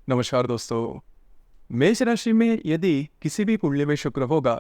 नमस्कार दोस्तों। मेष राशि में यदि किसी भी कुंडली में शुक्र होगा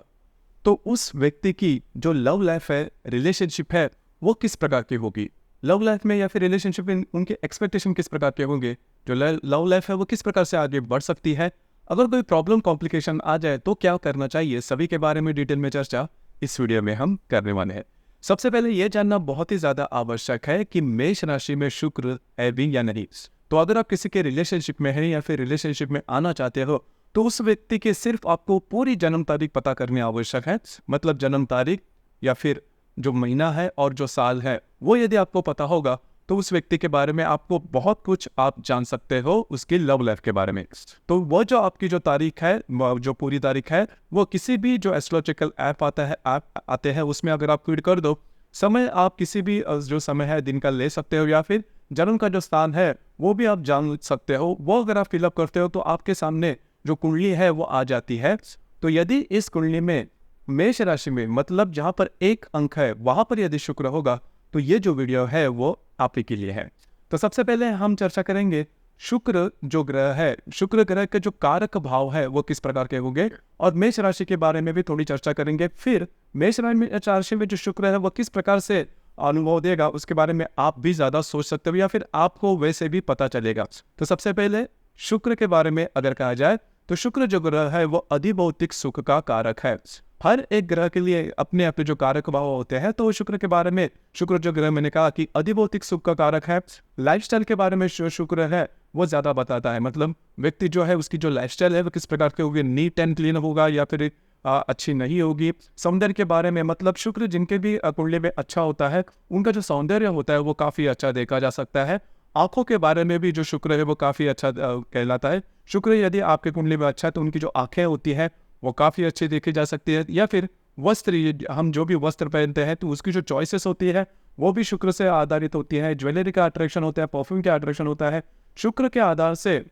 तो उस व्यक्ति की जो लव लाइफ है, रिलेशनशिप है, वो किस प्रकार की होगी। लव लाइफ में या फिर रिलेशनशिप में उनके एक्सपेक्टेशन किस प्रकार के होंगे। जो लव लाइफ है वो किस प्रकार से आगे बढ़ सकती है। अगर कोई प्रॉब्लम कॉम्प्लिकेशन आ जाए तो क्या करना चाहिए, सभी के बारे में डिटेल में चर्चा इस वीडियो में हम करने वाले हैं। सबसे पहले ये जानना बहुत ही ज्यादा आवश्यक है कि मेष राशि में शुक्र है भी या नहीं। तो अगर आप किसी के रिलेशनशिप में हैं या फिर रिलेशनशिप में आना चाहते हो तो उस व्यक्ति के सिर्फ आपको पूरी जन्म तारीख पता करनी आवश्यक है। मतलब जन्म तारीख या फिर जो महीना है और जो साल है वो यदि आपको पता होगा तो उस व्यक्ति के बारे में आपको बहुत कुछ आप जान सकते हो, उसकी लव लाइफ के बारे में। तो वो जो आपकी जो तारीख है, जो पूरी तारीख है, वो किसी भी जो एस्ट्रोलॉजिकल ऐप आता है, ऐप आते हैं उसमें अगर आप फीड कर दो, समय आप किसी भी जो समय है दिन का ले सकते हो या फिर जन्म का जो स्थान है वो भी आप जान सकते हो। वो अगर आप फिलअप करते हो तो आपके सामने जो कुंडली है वो आ जाती है। तो यदि इस कुंडली में मेष राशि में मतलब जहां पर एक अंक है वहां पर यदि शुक्र होगा तो ये जो वीडियो है वो आप ही के लिए है। तो सबसे पहले हम चर्चा करेंगे शुक्र जो ग्रह है, शुक्र ग्रह के जो कारक भाव है वो किस प्रकार के होंगे, और मेष राशि के बारे में भी थोड़ी चर्चा करेंगे। फिर मेष राशि में जो शुक्र है वो किस प्रकार से अनुभव देगा उसके बारे में आप भी ज्यादा सोच सकते हो या फिर आपको वैसे भी पता चलेगा। तो सबसे पहले शुक्र के बारे में अगर कहा जाए तो शुक्र जो ग्रह है वो अधिभौतिक सुख का कारक है। हर एक ग्रह के लिए अपने अपने जो कारक भाव होते हैं, तो शुक्र के बारे में, शुक्र जो ग्रह मैंने कहा कि अधिभौतिक सुख का कारक है। लाइफस्टाइल के बारे में शुक्र है वो ज्यादा बताता है। मतलब व्यक्ति जो है उसकी जो लाइफस्टाइल है वो किस प्रकार के होगी, नीट एंड क्लीन होगा या फिर अच्छी नहीं होगी। सौंदर्य के बारे में, मतलब शुक्र जिनके भी कुंडली में अच्छा होता है उनका जो सौंदर्य होता है वो काफी अच्छा देखा जा सकता है। आंखों के बारे में भी जो शुक्र है वो काफी अच्छा कहलाता है। शुक्र यदि आपके कुंडली में अच्छा है तो उनकी जो आंखें होती है वो काफी अच्छी देखी जा सकती है। या फिर वस्त्र, हम जो भी वस्त्र पहनते हैं तो उसकी जो चॉइसेस होती है वो भी शुक्र से आधारित होती है। ज्वेलरी का अट्रैक्शन होता है, परफ्यूम का अट्रैक्शन होता है। शुक्र के आधार से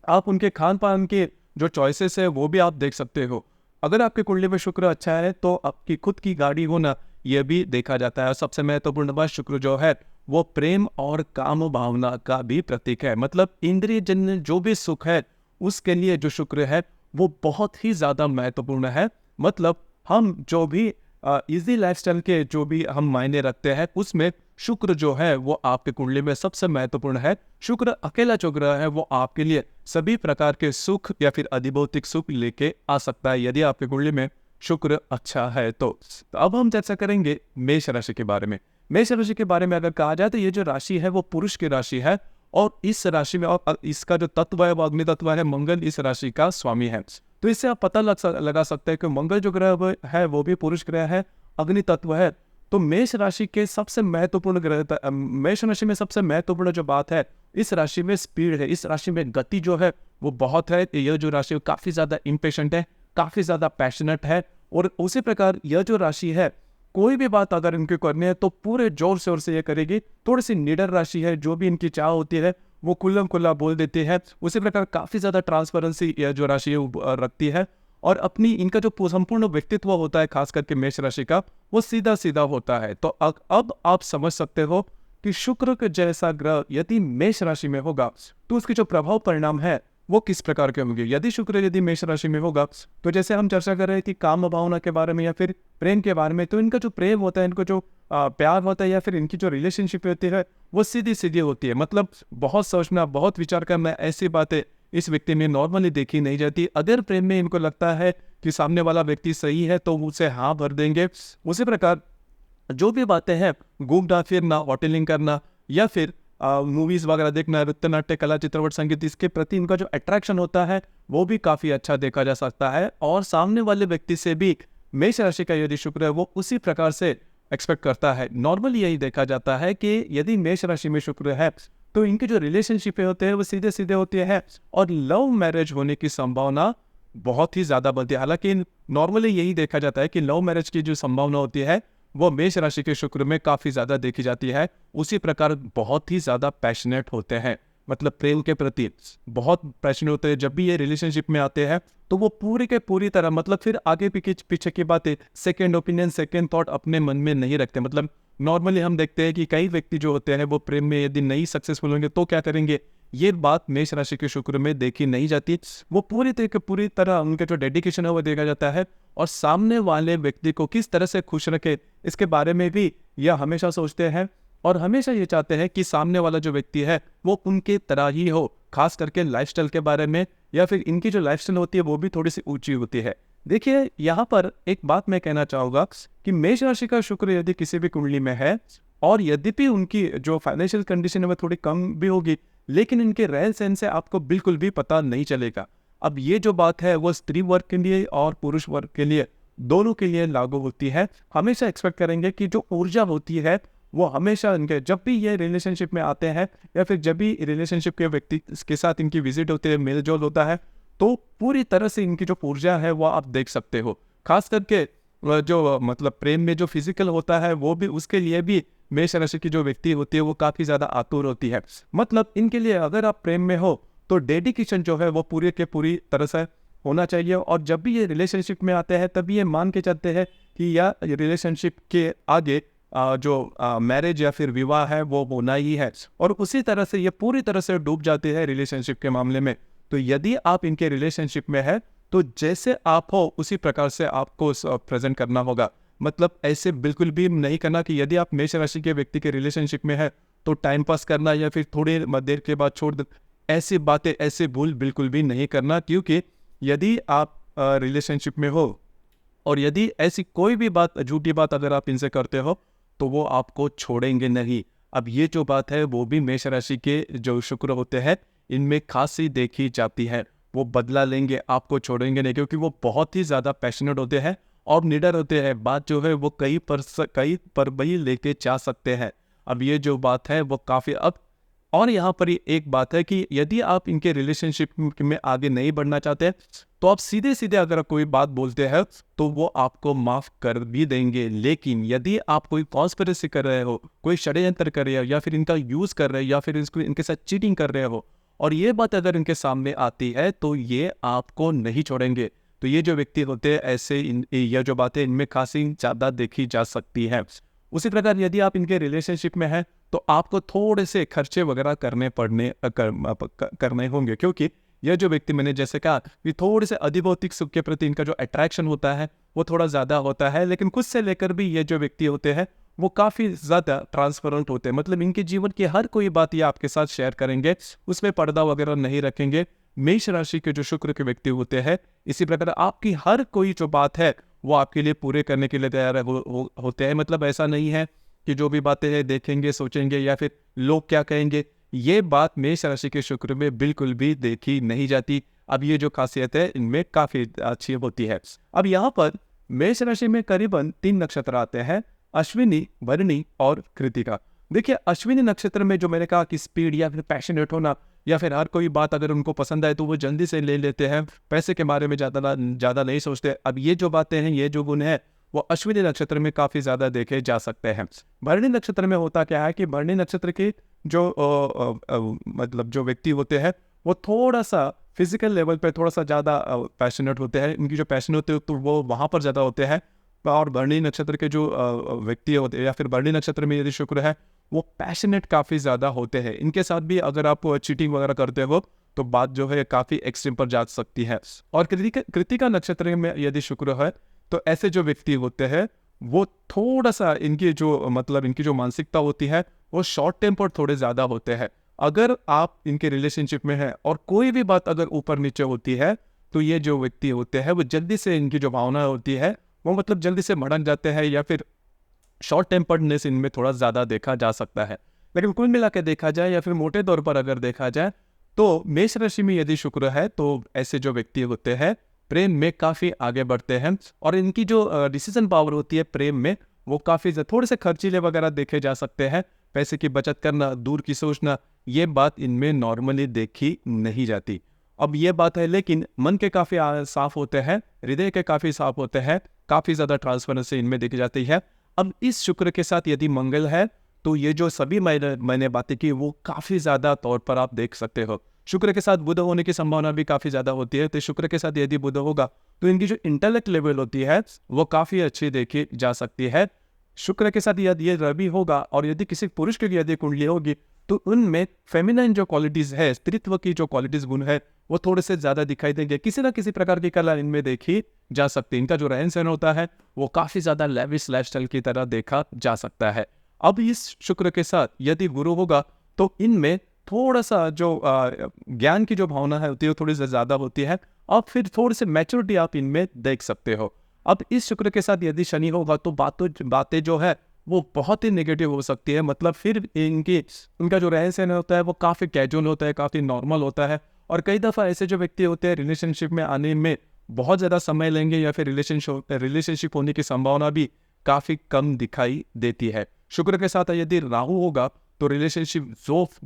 आप उनके खान पान के जो चॉइसेस है वो भी आप देख सकते हो। अगर आपके कुंडली में शुक्र अच्छा है तो आपकी खुद की गाड़ी होना यह भी देखा जाता है। और सबसे महत्वपूर्ण बात, शुक्र जो है वो प्रेम और काम भावना का भी प्रतीक है। मतलब इंद्रिय जन्य जो भी सुख है उसके लिए जो शुक्र है वो बहुत ही ज्यादा महत्वपूर्ण है। मतलब हम जो भी इजी लाइफस्टाइल के जो भी हम मायने रखते हैं उसमें शुक्र जो है वो आपके कुंडली में सबसे महत्वपूर्ण है। शुक्र अकेला जो ग्रह है वो आपके लिए सभी प्रकार के सुख या फिर अधिभौतिक सुख लेके आ सकता है यदि आपके कुंडली में शुक्र अच्छा है। तो अब हम चर्चा करेंगे मेष राशि के बारे में। मेष राशि के बारे में अगर कहा जाए तो ये जो राशि है वो पुरुष की राशि है और इस राशि में और इसका जो तत्व है वो अग्नि तत्व है। मंगल इस राशि का स्वामी है। तो इससे आप पता लगा सकते हैं कि मंगल जो ग्रह है वो भी पुरुष ग्रह है, अग्नि तत्व है। तो मेष राशि के सबसे महत्वपूर्ण ग्रह, मेष राशि में सबसे महत्वपूर्ण जो बात है, इस राशि में स्पीड है, इस राशि में गति जो है वो बहुत है। यह जो राशि काफी ज्यादा इम्पेशेंट है, काफी ज्यादा पैशनेट है। और उसी प्रकार यह जो राशि है कोई भी बात अगर इनकी करनी है तो पूरे जोर शोर से ये करेगी। थोड़ी सी निडर राशि है, जो भी इनकी चाह होती है वो खुल्लम खुल्ला बोल देती है। उसी प्रकार काफी ज्यादा ट्रांसपेरेंसी यह जो राशि है रखती है। और अपनी इनका जो संपूर्ण व्यक्तित्व होता है खास करके मेष राशि का वो सीधा सीधा होता है। तो अब आप समझ सकते हो कि शुक्र के जैसा ग्रह यदि मेष राशि में होगा तो उसके जो प्रभाव परिणाम है वो किस प्रकार के होंगे। यदि मेष राशि में होगा तो जैसे हम चर्चा कर रहे थे काम भावना के बारे में या फिर प्रेम के बारे में, तो इनका जो प्रेम होता है, इनको जो प्यार होता है या फिर इनकी जो रिलेशनशिप होती है वो सीधी सीधी होती है। मतलब बहुत सोचना, बहुत विचार करना, ऐसी बातें इस व्यक्ति में नॉर्मली देखी नहीं जाती। अगर प्रेम में इनको लगता है कि सामने वाला व्यक्ति सही है तो उसे हाँ भर देंगे। उसी प्रकार जो भी बातें हैं, घूमना फिरना, होटलिंग करना या फिर मूवीज वगैरह देखना, नृत्य नाट्य कला चित्रपट संगीत, इसके प्रति इनका जो अट्रैक्शन होता है वो भी काफी अच्छा देखा जा सकता है। और सामने वाले व्यक्ति से भी मेष राशि का यदि शुक्र है वो उसी प्रकार से एक्सपेक्ट करता है। नॉर्मली यही देखा जाता है कि यदि मेष राशि में शुक्र है तो इनके जो रिलेशनशिप होते हैं वो सीधे सीधे होती है और लव मैरिज होने की संभावना बहुत ही ज्यादा बनती है। हालांकि नॉर्मली यही देखा जाता है कि लव मैरिज की जो संभावना होती है वो मेष राशि के शुक्र में काफी ज्यादा देखी जाती है। उसी प्रकार बहुत ही ज्यादा पैशनेट होते हैं, मतलब प्रेम के प्रति बहुत पैशनेट होते हैं। जब भी ये रिलेशनशिप में आते हैं तो वो पूरी के पूरी तरह, मतलब फिर आगे पीछे की बातें, सेकेंड ओपिनियन, सेकेंड थॉट अपने मन में नहीं रखते। मतलब नॉर्मली हम देखते हैं कि कई व्यक्ति जो होते हैं वो प्रेम में यदि नहीं सक्सेसफुल होंगे तो क्या करेंगे, ये बात मेष राशि के शुक्र में देखी नहीं जाती। वो पूरी तरह उनका जो डेडिकेशन है वो देखा जाता है, और सामने वाले व्यक्ति को किस तरह से खुश रखे इसके बारे में भी यह हमेशा सोचते हैं, और हमेशा ये चाहते हैं कि सामने वाला जो व्यक्ति है वो उनके तरह ही हो, खास करके लाइफस्टाइल के बारे में, या फिर इनकी जो लाइफस्टाइल होती है वो भी थोड़ी सी ऊंची होती है। देखिए यहाँ पर एक बात मैं कहना चाहूँगा कि मेष राशि का शुक्र यदि किसी भी कुंडली में है, और यद्यपि उनकी जो फाइनेंशियल कंडीशन है वो थोड़ी कम भी होगी, लेकिन इनके रहन सहन से आपको बिल्कुल भी पता नहीं चलेगा। अब ये जो बात है वो स्त्री वर्ग के लिए और पुरुष वर्ग के लिए, दोनों के लिए लागू होती है। हमेशा एक्सपेक्ट करेंगे कि जो ऊर्जा होती है वो हमेशा इनके, जब भी ये रिलेशनशिप में आते हैं या फिर जब भी रिलेशनशिप के व्यक्ति के साथ इनकी विजिट होती है, मेल जोल होता है, तो पूरी तरह से इनकी जो ऊर्जा है वो आप देख सकते हो। खास करके जो मतलब प्रेम में जो फिजिकल होता है वो भी, उसके लिए भी मेष राशि की जो व्यक्ति होती है वो काफ़ी ज़्यादा आतुर होती है। मतलब इनके लिए अगर आप प्रेम में हो तो डेडिकेशन जो है वो पूरी के पूरी तरह से होना चाहिए, और जब भी ये रिलेशनशिप में आते हैं तभी ये मान के चलते हैं कि यह रिलेशनशिप के आगे जो मैरिज या फिर विवाह है वो होना ही है, और उसी तरह से ये पूरी तरह से डूब जाते हैं रिलेशनशिप के मामले में। तो यदि आप इनके रिलेशनशिप में है तो जैसे आप हो उसी प्रकार से आपको प्रेजेंट करना होगा। मतलब ऐसे बिल्कुल भी नहीं करना कि यदि आप मेष राशि के व्यक्ति के रिलेशनशिप में है तो टाइम पास करना या फिर थोड़ी देर के बाद छोड़ दे, ऐसी बातें, ऐसे भूल बिल्कुल भी नहीं करना, क्योंकि यदि आप रिलेशनशिप में हो और यदि ऐसी कोई भी बात, झूठी बात अगर आप इनसे करते हो तो वो आपको छोड़ेंगे नहीं। अब ये जो बात है वो भी मेष राशि के जो शुक्र होते हैं इनमें खासी देखी जाती है। वो बदला लेंगे, आपको छोड़ेंगे नहीं, क्योंकि वो बहुत ही ज़्यादा पैशनेट होते हैं और निडर होते हैं। बात जो है वो कई पर भी लेके जा सकते हैं। अब ये जो बात है वो काफ़ी, अब और यहाँ पर एक बात है कि यदि आप इनके रिलेशनशिप में आगे नहीं बढ़ना चाहते तो आप सीधे सीधे अगर कोई बात बोलते हैं तो वो आपको माफ कर भी देंगे। लेकिन यदि आप कोई कॉन्स्पिरेसी कर रहे हो, कोई षड्यंत्र कर रहे हो, या फिर इनका यूज कर रहे हो, या फिर इसको इनके साथ चीटिंग कर रहे हो, और ये बात अगर इनके सामने आती है तो ये आपको नहीं छोड़ेंगे। तो ये जो व्यक्ति होते हैं ऐसे यह जो बातें इनमें खासी ज्यादा देखी जा सकती है। उसी प्रकार यदि आप इनके रिलेशनशिप में हैं तो आपको थोड़े से खर्चे वगैरह करने होंगे, क्योंकि यह जो व्यक्ति, मैंने जैसे कहा कि थोड़े से अधिभौतिक सुख के प्रति इनका जो अट्रैक्शन होता है वो थोड़ा ज़्यादा होता है, लेकिन खुद से लेकर भी ये जो व्यक्ति होते हैं वो काफ़ी ज़्यादा ट्रांसपेरेंट होते हैं। मतलब इनके जीवन की हर कोई बात ये आपके साथ शेयर करेंगे, उसमें पर्दा वगैरह नहीं रखेंगे। मेष राशि के जो शुक्र के व्यक्ति होते हैं इसी प्रकार आपकी हर कोई जो बात है वो आपके लिए पूरे करने के लिए तैयार होते हैं। मतलब ऐसा नहीं है कि जो भी बातें हैं देखेंगे, सोचेंगे, या फिर लोग क्या कहेंगे, ये बात मेष राशि के शुक्र में बिल्कुल भी देखी नहीं जाती। अब ये जो खासियत है इनमें काफ़ी अच्छी होती है। अब यहाँ पर मेष राशि में करीबन 3 नक्षत्र आते हैं, अश्विनी, भरणी और कृतिका। देखिए अश्विनी नक्षत्र में जो मैंने कहा कि स्पीड या फिर पैशनेट होना, या फिर हर कोई बात अगर उनको पसंद आए तो वो जल्दी से ले लेते हैं, पैसे के बारे में ज़्यादा नहीं सोचते। अब ये जो बातें हैं, ये जो गुण है वो अश्विनी नक्षत्र में काफ़ी ज़्यादा देखे जा सकते हैं। भरणी नक्षत्र में होता क्या है कि भरणी नक्षत्र के जो मतलब जो व्यक्ति होते हैं वो थोड़ा सा फिजिकल लेवल पे थोड़ा सा ज़्यादा पैशनेट होते हैं। इनकी जो पैशन होते हैं तो वो वहाँ पर ज़्यादा होते हैं। और भरणी नक्षत्र के जो व्यक्ति होते हैं, या फिर भरणी नक्षत्र में यदि शुक्र है, वो पैशनेट काफ़ी ज़्यादा होते हैं। इनके साथ भी अगर आप चीटिंग वगैरह करते हो तो बात जो है काफ़ी एक्सट्रीम पर जा सकती है। और कृतिका नक्षत्र में यदि शुक्र है तो ऐसे जो व्यक्ति होते हैं वो थोड़ा सा, इनकी जो मतलब इनकी जो मानसिकता होती है वो शॉर्ट टेम्पर थोड़े ज़्यादा होते हैं। अगर आप इनके रिलेशनशिप में हैं और कोई भी बात अगर ऊपर नीचे होती है तो ये जो व्यक्ति होते हैं वो जल्दी से, इनकी जो भावना होती है वो मतलब जल्दी से भड़क जाते हैं, या फिर शॉर्ट टेम्पर्डनेस इनमें थोड़ा ज़्यादा देखा जा सकता है। लेकिन कुल मिला के देखा जाए या फिर मोटे तौर पर अगर देखा जाए तो मेष राशि में यदि शुक्र है तो ऐसे जो व्यक्ति होते हैं प्रेम में काफ़ी आगे बढ़ते हैं, और इनकी जो डिसीजन पावर होती है प्रेम में वो काफ़ी थोड़े से खर्चीले वगैरह देखे जा सकते हैं। पैसे की बचत करना, दूर की सोचना, ये बात इनमें नॉर्मली देखी नहीं जाती। अब ये बात है, लेकिन मन के काफ़ी साफ होते हैं, हृदय के काफ़ी साफ होते हैं, काफ़ी ज़्यादा ट्रांसपेरेंसी इनमें देखी जाती है। अब इस शुक्र के साथ यदि मंगल है तो ये जो सभी मैंने बातें की वो काफ़ी ज़्यादा तौर पर आप देख सकते हो। शुक्र के साथ बुध होने की संभावना भी काफ़ी ज़्यादा होती है। तो शुक्र के साथ यदि बुध होगा तो इनकी जो इंटेलेक्ट लेवल होती है वो काफ़ी अच्छी देखी जा सकती है। शुक्र के साथ यदि ये रवि होगा और यदि किसी पुरुष की यदि कुंडली होगी तो उनमें फेमिनाइन जो क्वालिटीज है, स्त्रीत्व की जो क्वालिटीज गुण है, वो थोड़े से ज्यादा दिखाई देंगे। किसी ना किसी प्रकार की कला इनमें देखी जा सकती है। इनका जो रहन सहन होता है वो काफी ज्यादा लेविश लाइफस्टाइल की तरह देखा जा सकता है। अब इस शुक्र के साथ यदि गुरु होगा तो इनमें थोड़ा सा जो ज्ञान की जो भावना है होती है थोड़ी सी ज्यादा होती है, और फिर थोड़ी सी मैच्योरिटी आप इनमें देख सकते हो। अब इस शुक्र के साथ यदि शनि होगा तो बातें जो है वो बहुत ही नेगेटिव हो सकती है। मतलब फिर इनका जो रहन सहन होता है वो काफ़ी कैजुअल होता है, काफ़ी नॉर्मल होता है। और कई दफ़ा ऐसे जो व्यक्ति होते हैं रिलेशनशिप में आने में बहुत ज़्यादा समय लेंगे, या फिर रिलेशनशिप होने की संभावना भी काफ़ी कम दिखाई देती है। शुक्र के साथ यदि राहु होगा तो रिलेशनशिप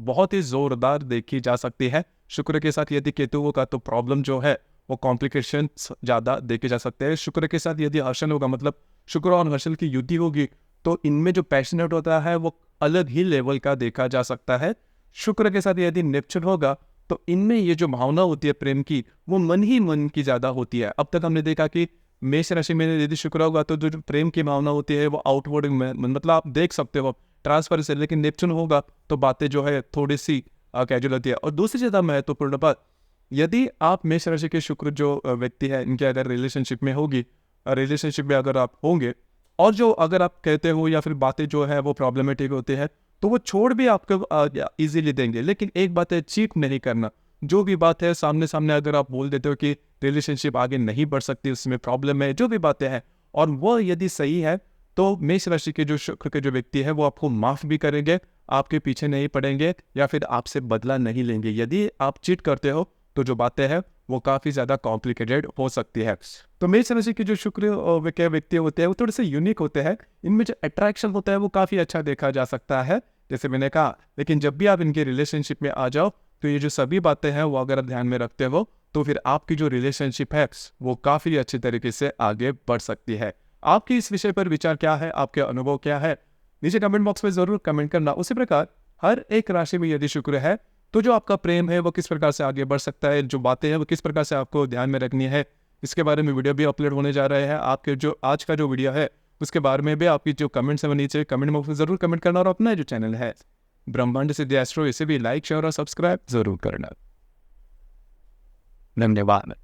बहुत ही ज़ोरदार देखी जा सकती है। शुक्र के साथ यदि केतु होगा तो प्रॉब्लम जो है वो कॉम्प्लिकेशन ज़्यादा देखे जा सकते हैं। शुक्र के साथ यदि हर्षण होगा, मतलब शुक्र और हर्षण की युति होगी, तो इनमें जो पैशनेट होता है वो अलग ही लेवल का देखा जा सकता है। शुक्र के साथ यदि नेपच्यून होगा तो इनमें ये जो भावना होती है प्रेम की, वो मन ही मन की ज़्यादा होती है। अब तक हमने देखा कि मेष राशि में यदि शुक्र होगा तो जो प्रेम की भावना होती है वो आउटवर्ड मतलब आप देख सकते हो ट्रांसफर से, लेकिन नेपच्यून होगा तो बातें जो है थोड़ी सी कैजुअल होती है। और दूसरी ज़्यादा महत्वपूर्ण बात, यदि आप मेष राशि के शुक्र जो व्यक्ति है इनके अगर रिलेशनशिप में अगर आप होंगे, और जो अगर आप कहते हो या फिर बातें जो है वो प्रॉब्लमेटिक होती है, तो वो छोड़ भी आपको इजीली देंगे। लेकिन एक बात है, चीट नहीं करना। जो भी बात है सामने सामने अगर आप बोल देते हो कि रिलेशनशिप आगे नहीं बढ़ सकती, उसमें प्रॉब्लम है, जो भी बातें हैं, और वो यदि सही है तो मेष राशि के जो शुक्र के जो व्यक्ति है वो आपको माफ भी करेंगे, आपके पीछे नहीं पड़ेंगे, या फिर आपसे बदला नहीं लेंगे। यदि आप चीट करते हो तो जो बातें हैं वो काफ़ी ज़्यादा कॉम्प्लिकेटेड हो सकती है। तो मेष राशि के जो शुक्र के व्यक्ति होते हैं वो थोड़े से यूनिक होते हैं। इनमें जो अट्रैक्शन होता है वो काफ़ी अच्छा देखा जा सकता है, जैसे मैंने कहा। लेकिन जब भी आप इनके रिलेशनशिप में आ जाओ तो ये जो सभी बातें हैं वो अगर आप ध्यान में रखते हो तो फिर आपकी जो रिलेशनशिप है वो काफ़ी अच्छी तरीके से आगे बढ़ सकती है। आपकी इस विषय पर विचार क्या है, आपके अनुभव क्या है, नीचे कमेंट बॉक्स में ज़रूर कमेंट करना। उसी प्रकार हर एक राशि में यदि शुक्र है तो जो आपका प्रेम है वो किस प्रकार से आगे बढ़ सकता है, जो बातें हैं वो किस प्रकार से आपको ध्यान में रखनी है, इसके बारे में वीडियो भी अपलोड होने जा रहे हैं। आपके जो आज का जो वीडियो है उसके बारे में भी आपकी जो कमेंट्स है वो नीचे कमेंट बॉक्स में ज़रूर कमेंट करना, और अपना जो चैनल है ब्रह्मांड सिद्धि एस्ट्रो इसे भी लाइक शेयर और सब्सक्राइब ज़रूर करना। धन्यवाद।